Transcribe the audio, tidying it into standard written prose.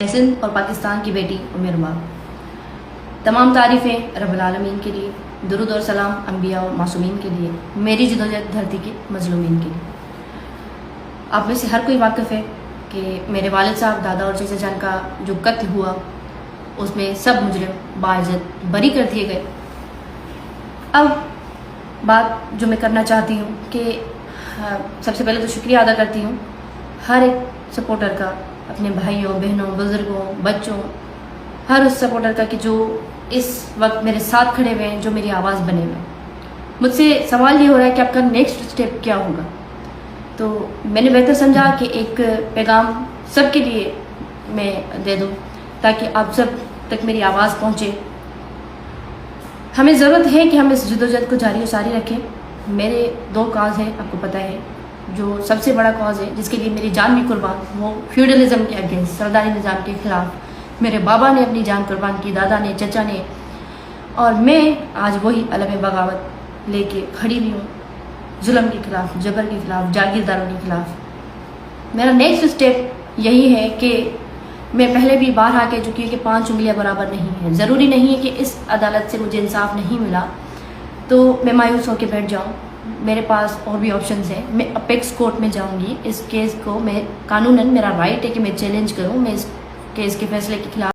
سندھ اور پاکستان کی بیٹی ام رما، تمام تعریفیں رب العالمین کے لیے، درود اور سلام انبیاء اور معصومین کے لیے، میری جدوجہد دھرتی کے مظلومین کے لیے۔ آپ میں سے ہر کوئی واقف ہے کہ میرے والد صاحب، دادا اور چچا جان کا جو قتل ہوا اس میں سب مجرم باعزت بری کر دیے گئے۔ اب بات جو میں کرنا چاہتی ہوں کہ سب سے پہلے تو شکریہ ادا کرتی ہوں ہر ایک سپورٹر کا، اپنے بھائیوں، بہنوں، بزرگوں، بچوں، ہر اس سپورٹر کا کہ جو اس وقت میرے ساتھ کھڑے ہوئے ہیں، جو میری آواز بنے ہوئے ہیں۔ مجھ سے سوال یہ ہو رہا ہے کہ آپ کا نیکسٹ اسٹیپ کیا ہوگا؟ تو میں نے بہتر سمجھا کہ ایک پیغام سب کے لیے میں دے دوں تاکہ آپ سب تک میری آواز پہنچے۔ ہمیں ضرورت ہے کہ ہم اس جدوجہد کو جاری و ساری رکھیں۔ میرے 2 کاز ہیں، آپ کو پتہ ہے، جو سب سے بڑا کاز ہے جس کے لیے میری جان بھی قربان، وہ فیوڈلزم کے اگینسٹ، سرداری نظام کے خلاف میرے بابا نے اپنی جان قربان کی، دادا نے، چچا نے، اور میں آج وہی علم بغاوت لے کے کھڑی ہوئی ہوں، ظلم کے خلاف، جبر کے خلاف، جاگیرداروں کے خلاف۔ میرا نیکسٹ اسٹیپ یہی ہے کہ میں پہلے بھی بارہا کہہ چکی ہوں کہ 5 انگلیاں برابر نہیں ہیں۔ ضروری نہیں ہے کہ اس عدالت سے مجھے انصاف نہیں ملا تو میں مایوس ہو کے بیٹھ جاؤں۔ میرے پاس اور بھی آپشنز ہیں۔ میں اپیکس کورٹ میں جاؤں گی، اس کیس کو میں قانوناً میرا رائٹ ہے کہ میں چیلنج کروں، میں اس کیس کے فیصلے کے خلاف